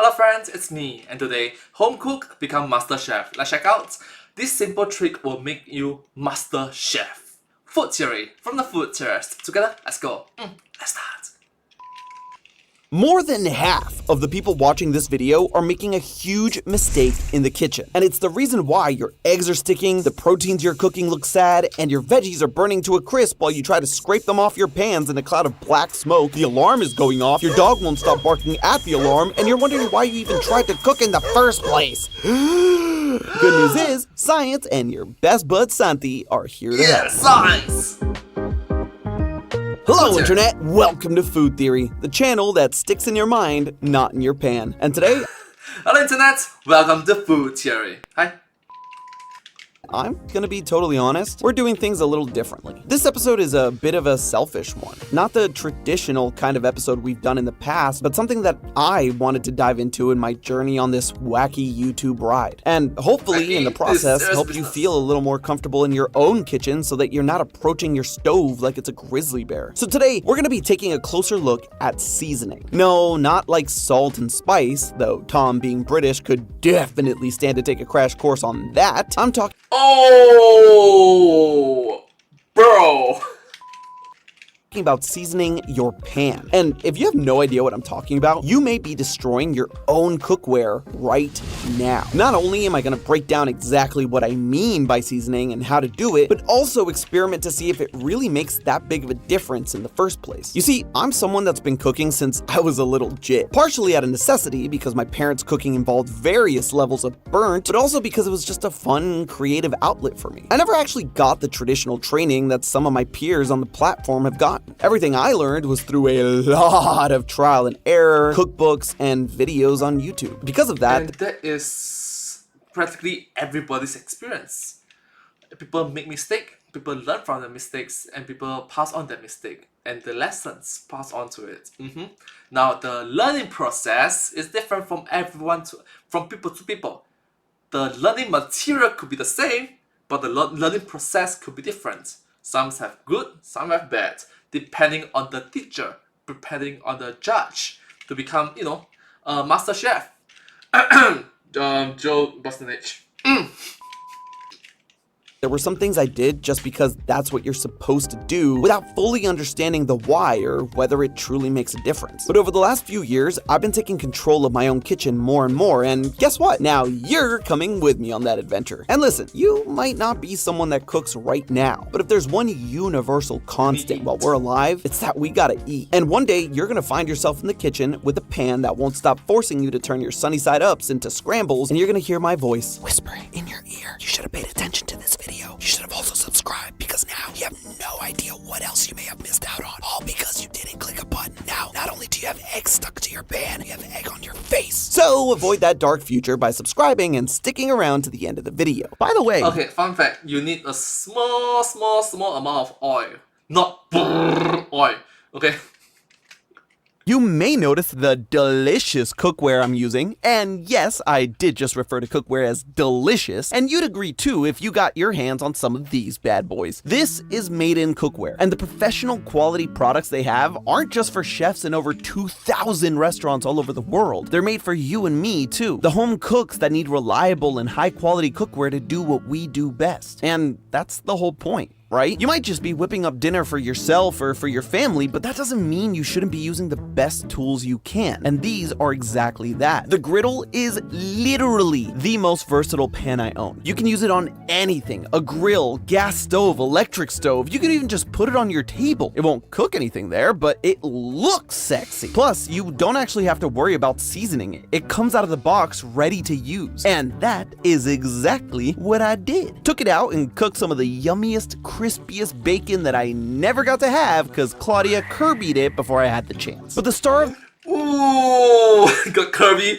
Hello friends, it's me, and today, home cook become master chef. Let's check out. This simple trick will make you master chef. Food theory from the food theorist. Together, let's go. Let's start. More than half of the people watching this video are making a huge mistake in the kitchen. And it's the reason why your eggs are sticking, the proteins you're cooking look sad, and your veggies are burning to a crisp while you try to scrape them off your pans in a cloud of black smoke. The alarm is going off, your dog won't stop barking at the alarm, and you're wondering why you even tried to cook in the first place. Good news is, science and your best bud Santi are here to help. Science! Hello Internet, welcome to Food Theory, the channel that sticks in your mind, not in your pan. And today, Hello Internet, welcome to Food Theory. Hi. I'm gonna be totally honest, we're doing things a little differently. This episode is a bit of a selfish one. Not the traditional kind of episode we've done in the past, but something that I wanted to dive into in my journey on this wacky YouTube ride. And hopefully in the process, help you feel a little more comfortable in your own kitchen so that you're not approaching your stove like it's a grizzly bear. So today, we're gonna be taking a closer look at seasoning. No, not like salt and spice, though Tom being British could definitely stand to take a crash course on that. I'm talking Bro! about seasoning your pan. And if you have no idea what I'm talking about, you may be destroying your own cookware right now. Not only am I going to break down exactly what I mean by seasoning and how to do it, but also experiment to see if it really makes that big of a difference in the first place. You see, I'm someone that's been cooking since I was a little jit. Partially out of necessity because my parents' cooking involved various levels of burnt, but also because it was just a fun, creative outlet for me. I never actually got the traditional training that some of my peers on the platform have gotten. Everything I learned was through a lot of trial and error, cookbooks, and videos on YouTube. Because of that, And that is practically everybody's experience. People make mistakes, people learn from their mistakes, and people pass on their mistake, and the lessons pass on to it. Now, the learning process is different from from people to people. The learning material could be the same, but the learning process could be different. Some have good, some have bad, depending on the teacher, depending on the judge to become, a master chef. Joe Bostonich. there were some things I did just because that's what you're supposed to do without fully understanding the why or whether it truly makes a difference. But over the last few years, I've been taking control of my own kitchen more and more, and guess what? Now you're coming with me on that adventure. And listen, you might not be someone that cooks right now, but if there's one universal constant while we're alive, it's that we gotta eat. And one day, you're gonna find yourself in the kitchen with a pan that won't stop forcing you to turn your sunny side ups into scrambles, and you're gonna hear my voice whispering in your ear. You should have paid attention to this video. You should have also subscribed because now you have no idea what else you may have missed out on, all because you didn't click a button. Now, not only do you have egg stuck to your pan, you have egg on your face. So avoid that dark future by subscribing and sticking around to the end of the video. By the way, Okay, fun fact, you need a small amount of oil, not oil, okay? you may notice the delicious cookware I'm using, and yes, I did just refer to cookware as delicious, and you'd agree too if you got your hands on some of these bad boys. This is made in cookware, and the professional quality products they have aren't just for chefs in over 2,000 restaurants all over the world. They're made for you and me too, the home cooks that need reliable and high quality cookware to do what we do best. And that's the whole point, right? You might just be whipping up dinner for yourself or for your family, but that doesn't mean you shouldn't be using the best tools you can. And these are exactly that. The griddle is literally the most versatile pan I own. You can use it on anything, a grill, gas stove, electric stove. You can even just put it on your table. It won't cook anything there, but it looks sexy. Plus, you don't actually have to worry about seasoning it. It comes out of the box ready to use. And that is exactly what I did. Took it out and cooked some of the yummiest, crispiest bacon that I never got to have because Claudia Kirby'd it before I had the chance. But the star of Ooh, got Kirby.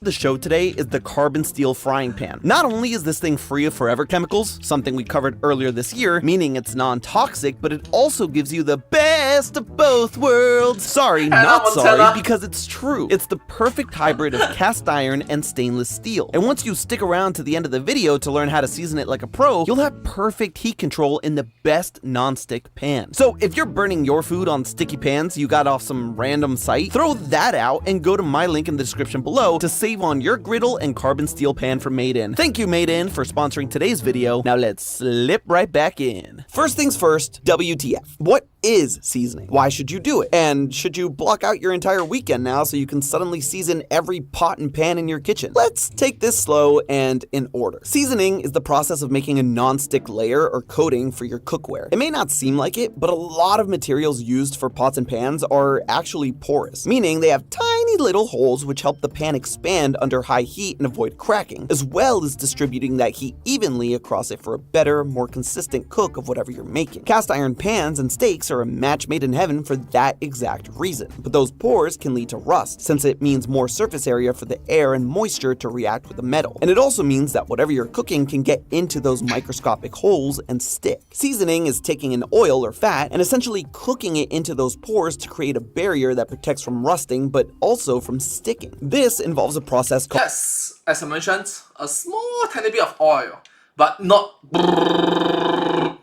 The show today is the carbon steel frying pan. Not only is this thing free of forever chemicals, something we covered earlier this year, meaning it's non-toxic, but it also gives you the best of both worlds. Sorry, not sorry, because it's true. It's the perfect hybrid of cast iron and stainless steel. And once you stick around to the end of the video to learn how to season it like a pro, you'll have perfect heat control in the best non-stick pan. So if you're burning your food on sticky pans you got off some random site, throw that out and go to my link in the description below to save on your griddle and carbon steel pan from Made In. Thank you Made In for sponsoring today's video. Now let's slip right back in. First things first, WTF. What is seasoning? Why should you do it? And should you block out your entire weekend now so you can suddenly season every pot and pan in your kitchen? Let's take this slow and in order. Seasoning is the process of making a non-stick layer or coating for your cookware. It may not seem like it, but a lot of materials used for pots and pans are actually porous, meaning they have tiny little holes which help the pan expand under high heat and avoid cracking, as well as distributing that heat evenly across it for a better, more consistent cook of whatever you're making. Cast iron pans and steaks are a match made in heaven for that exact reason, but those pores can lead to rust, since it means more surface area for the air and moisture to react with the metal. And it also means that whatever you're cooking can get into those microscopic holes and stick. Seasoning is taking an oil or fat and essentially cooking it into those pores to create a barrier that protects from rusting but also from sticking. This involves a process called— Yes, as I mentioned, a small tiny bit of oil, but not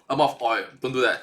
amount of oil. Don't do that.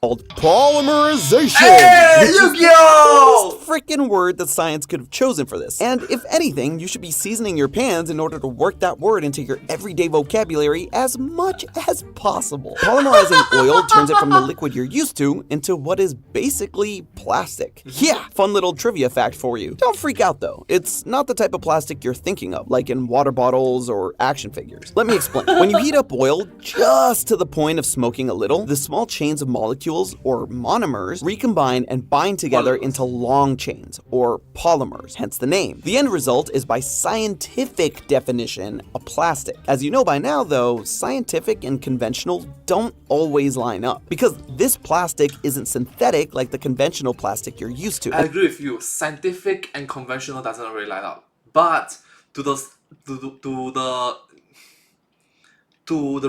called polymerization. Hey, Yu-Gi-Oh! Freaking word that science could have chosen for this. And if anything, you should be seasoning your pans in order to work that word into your everyday vocabulary as much as possible. Polymerizing oil turns it from the liquid you're used to into what is basically plastic. Yeah, fun little trivia fact for you. Don't freak out though. It's not the type of plastic you're thinking of, like in water bottles or action figures. Let me explain. When you heat up oil just to the point of smoking a little, the small chains of molecules or monomers recombine and bind together into long chains or polymers, hence the name. The end result is, by scientific definition, a plastic. As you know by now though, scientific and conventional don't always line up, because this plastic isn't synthetic like the conventional plastic you're used to. I agree with you. Scientific and conventional doesn't really line up, but to the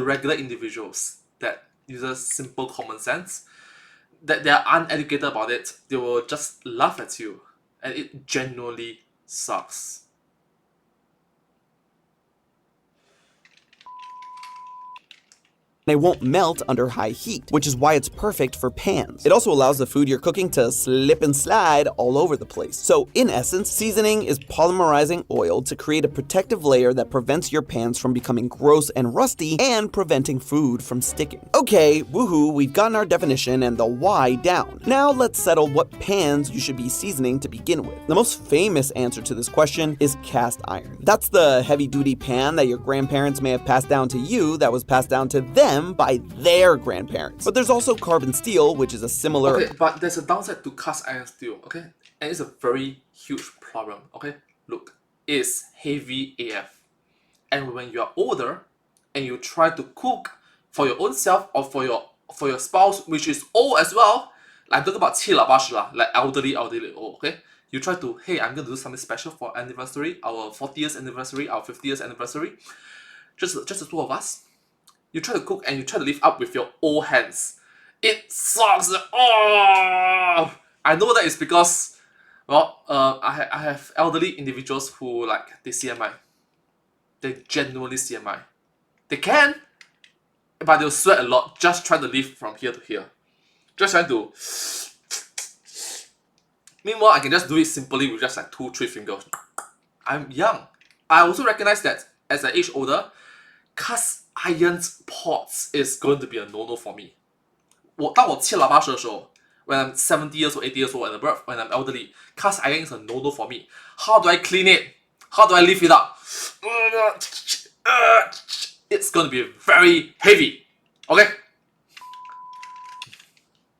regular individuals that uses simple common sense, that they are uneducated about it, they will just laugh at you, and it genuinely sucks. They won't melt under high heat, which is why it's perfect for pans. It also allows the food you're cooking to slip and slide all over the place. So in essence, seasoning is polymerizing oil to create a protective layer that prevents your pans from becoming gross and rusty and preventing food from sticking. Okay, woohoo, we've gotten our definition and the why down. Now let's settle what pans you should be seasoning to begin with. The most famous answer to this question is cast iron. That's the heavy-duty pan that your grandparents may have passed down to you that was passed down to them by their grandparents. But there's also carbon steel, which is a similar— Okay, but there's a downside to cast iron steel, okay? And it's a very huge problem, okay? Look, it's heavy AF. And when you are older and you try to cook for your own self or for your spouse, which is old as well, like I'm talking about 七老八十 lah, like elderly old, okay? You try to, hey, I'm gonna do something special for anniversary, our 40th anniversary, our 50th anniversary, just the two of us. You try to cook and you try to lift up with your old hands. It sucks. Oh! I know that it's because, well, I have elderly individuals who, like, they CMI. They genuinely CMI. They can, but they'll sweat a lot just trying to lift from here to here. Just trying to. Meanwhile, I can just do it simply with just like 2-3 fingers. I'm young. I also recognize that as I age older, cast iron pots is going to be a no-no for me. 当我7老80的时候, when I'm 70 years old, 80 years old and above, when I'm elderly, cast iron is a no-no for me. How do I clean it? How do I lift it up? It's going to be very heavy. Okay?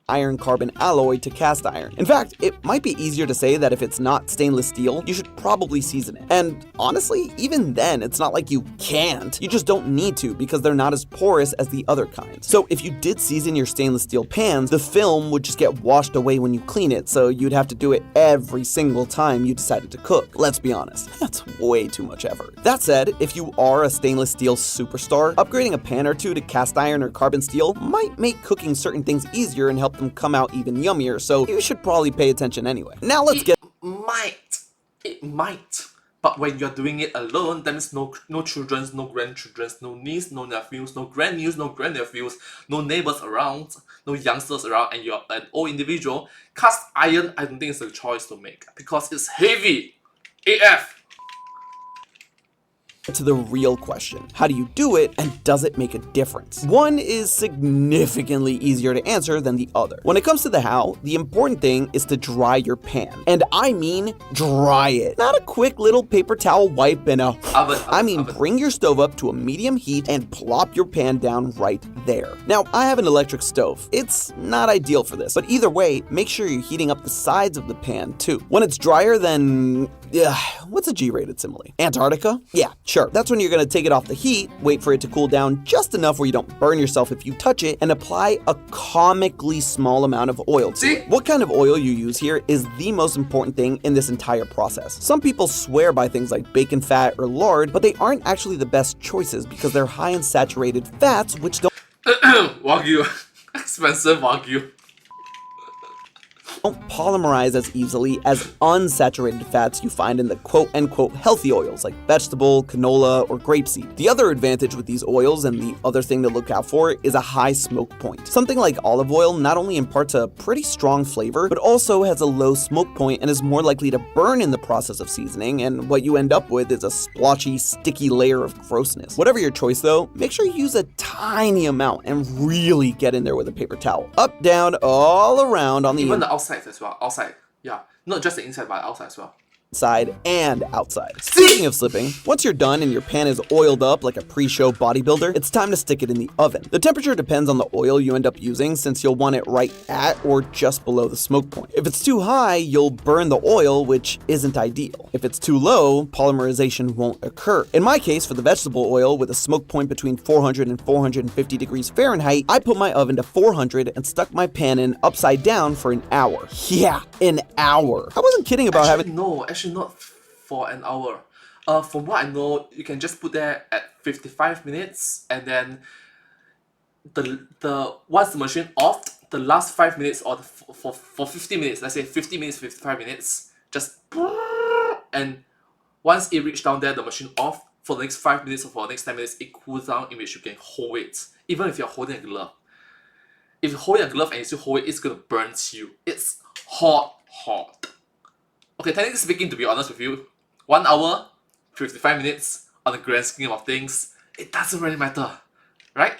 iron carbon alloy to cast iron. In fact, it might be easier to say that if it's not stainless steel, you should probably season it. And honestly, even then, it's not like you can't. You just don't need to because they're not as porous as the other kinds. So if you did season your stainless steel pans, the film would just get washed away when you clean it, so you'd have to do it every single time you decided to cook. Let's be honest, that's way too much effort. That said, if you are a stainless steel superstar, upgrading a pan or two to cast iron or carbon steel might make cooking certain things easier and help them come out even yummier, so you should probably pay attention anyway. Now let's get... It might. But when you're doing it alone, that means no children, no grandchildren, no niece, no nephews, no grandnieces, no grandnephews, no neighbors around, no youngsters around, and you're an old individual. Cast iron, I don't think it's a choice to make because it's heavy. AF. To the real question. How do you do it, and does it make a difference? One is significantly easier to answer than the other. When it comes to the how, the important thing is to dry your pan. And I mean dry it. Not a quick little paper towel wipe and a oven. Bring your stove up to a medium heat and plop your pan down right there. Now, I have an electric stove. It's not ideal for this, but either way, make sure you're heating up the sides of the pan too. When it's drier than... what's a G-rated simile? Antarctica? Yeah, sure. That's when you're going to take it off the heat, wait for it to cool down just enough where you don't burn yourself if you touch it, and apply a comically small amount of oil to it. What kind of oil you use here is the most important thing in this entire process. Some people swear by things like bacon fat or lard, but they aren't actually the best choices because they're high in saturated fats, which don't Wagyu. Expensive Wagyu. Don't polymerize as easily as unsaturated fats you find in the quote-unquote healthy oils like vegetable, canola, or grapeseed. The other advantage with these oils, and the other thing to look out for, is a high smoke point. Something like olive oil not only imparts a pretty strong flavor, but also has a low smoke point and is more likely to burn in the process of seasoning, and what you end up with is a splotchy, sticky layer of grossness. Whatever your choice though, make sure you use a tiny amount and really get in there with a paper towel. Up, down, all around on the Even the outside as well. Outside. Yeah. Not just the inside, but outside as well. inside and outside. Speaking of slipping, once you're done and your pan is oiled up like a pre-show bodybuilder, it's time to stick it in the oven. The temperature depends on the oil you end up using, since you'll want it right at or just below the smoke point. If it's too high, you'll burn the oil, which isn't ideal. If it's too low, polymerization won't occur. In my case, for the vegetable oil with a smoke point between 400 and 450 degrees Fahrenheit, I put my oven to 400 and stuck my pan in upside down for an hour. Yeah, an hour. I wasn't kidding about having... No, actually not for an hour. From what I know, you can just put there at 55 minutes, and then the once the machine off, the last 5 minutes or for 50 minutes, let's say 50 minutes, 55 minutes, just and once it reaches down there, the machine off. For the next 5 minutes or for the next 10 minutes, it cools down, in which you can hold it, even if you're holding a glove. If you hold a glove and you still hold it, it's gonna burn you. It's hot. Okay, technically speaking, to be honest with you, 1 hour, 55 minutes, on the grand scheme of things, it doesn't really matter, right?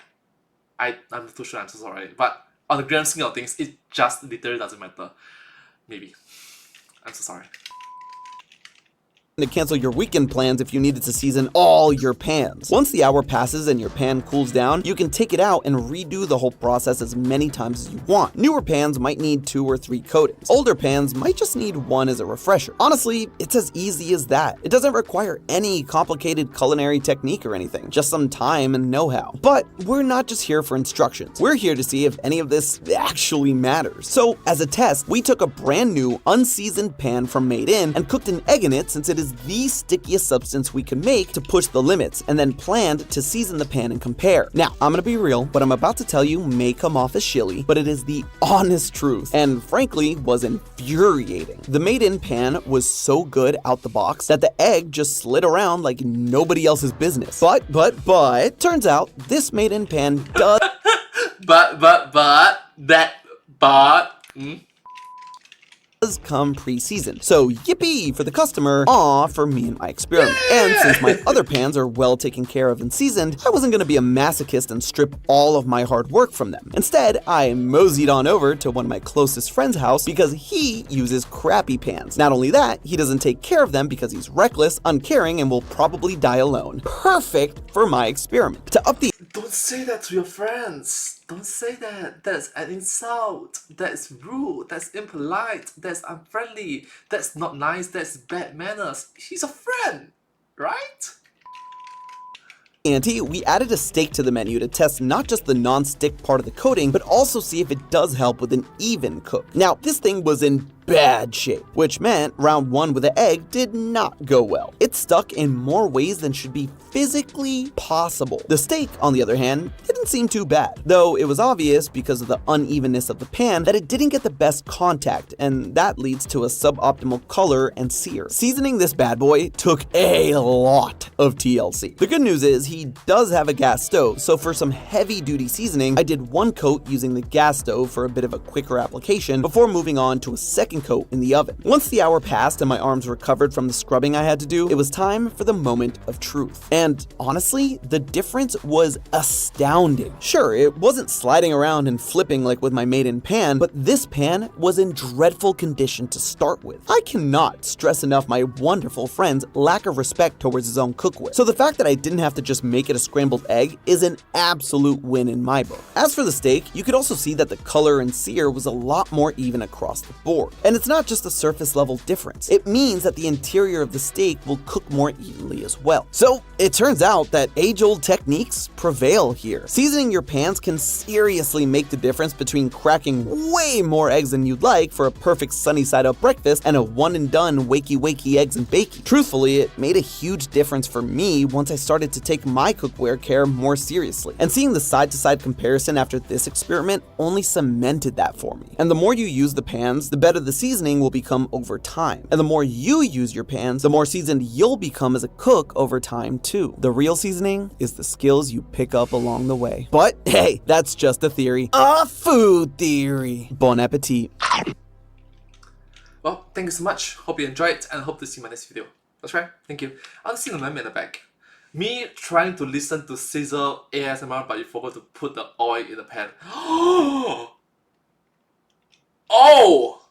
I'm not too sure, I'm so sorry. But on the grand scheme of things, it just literally doesn't matter. Maybe. I'm so sorry. To cancel your weekend plans if you needed to season all your pans. Once the hour passes and your pan cools down, you can take it out and redo the whole process as many times as you want. Newer pans might need 2 or 3 coatings. Older pans might just need 1 as a refresher. Honestly, it's as easy as that. It doesn't require any complicated culinary technique or anything, just some time and know-how. But we're not just here for instructions. We're here to see if any of this actually matters. So, as a test, we took a brand new, unseasoned pan from Made In and cooked an egg in it, since it is the stickiest substance we can make to push the limits, and then planned to season the pan and compare. Now, I'm gonna be real, what I'm about to tell you may come off as shilly, but it is the honest truth, and frankly, was infuriating. The Made In pan was so good out the box that the egg just slid around like nobody else's business. But, turns out this Made In pan does come pre-seasoned. So yippee for the customer, aw for me and my experiment. And since my other pans are well taken care of and seasoned, I wasn't gonna be a masochist and strip all of my hard work from them. Instead, I moseyed on over to one of my closest friends' house because he uses crappy pans. Not only that, he doesn't take care of them because he's reckless, uncaring, and will probably die alone. Perfect for my experiment. To up the Don't say that to your friends. Don't say that. That's an insult. That's rude. That's impolite. That's unfriendly. That's not nice. That's bad manners. He's a friend, right? Auntie, we added a steak to the menu to test not just the non-stick part of the coating, but also see if it does help with an even cook. Now, this thing was in bad shape, which meant round 1 with the egg did not go well. It stuck in more ways than should be physically possible. The steak, on the other hand, didn't seem too bad, though it was obvious because of the unevenness of the pan that it didn't get the best contact, and that leads to a suboptimal color and sear. Seasoning this bad boy took a lot of TLC. The good news is he does have a gas stove, so for some heavy-duty seasoning, I did 1 coat using the gas stove for a bit of a quicker application before moving on to a second coat in the oven. Once the hour passed and my arms recovered from the scrubbing I had to do, it was time for the moment of truth. And honestly, the difference was astounding. Sure, it wasn't sliding around and flipping like with my maiden pan, but this pan was in dreadful condition to start with. I cannot stress enough my wonderful friend's lack of respect towards his own cookware. So the fact that I didn't have to just make it a scrambled egg is an absolute win in my book. As for the steak, you could also see that the color and sear was a lot more even across the board. And it's not just a surface level difference. It means that the interior of the steak will cook more evenly as well. So it turns out that age-old techniques prevail here. Seasoning your pans can seriously make the difference between cracking way more eggs than you'd like for a perfect sunny side up breakfast and a one and done wakey eggs and bakey. Truthfully, it made a huge difference for me once I started to take my cookware care more seriously. And seeing the side-to-side comparison after this experiment only cemented that for me. And the more you use the pans, the better the seasoning will become over time. And the more you use your pans, the more seasoned you'll become as a cook over time too. The real seasoning is the skills you pick up along the way. But hey, that's just a theory. A food theory. Bon appetit. Well, thank you so much. Hope you enjoyed and hope to see my next video. That's right. Thank you. I'll see the meme in the back. Me trying to listen to Sizzle ASMR, but you forgot to put the oil in the pan. Oh! Oh!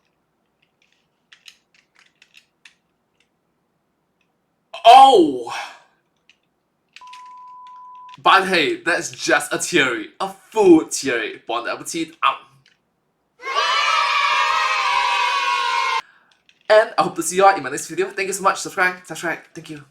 But hey, that's just a theory. A food theory. Bon appetit. And I hope to see you all in my next video. Thank you so much. Subscribe. Thank you.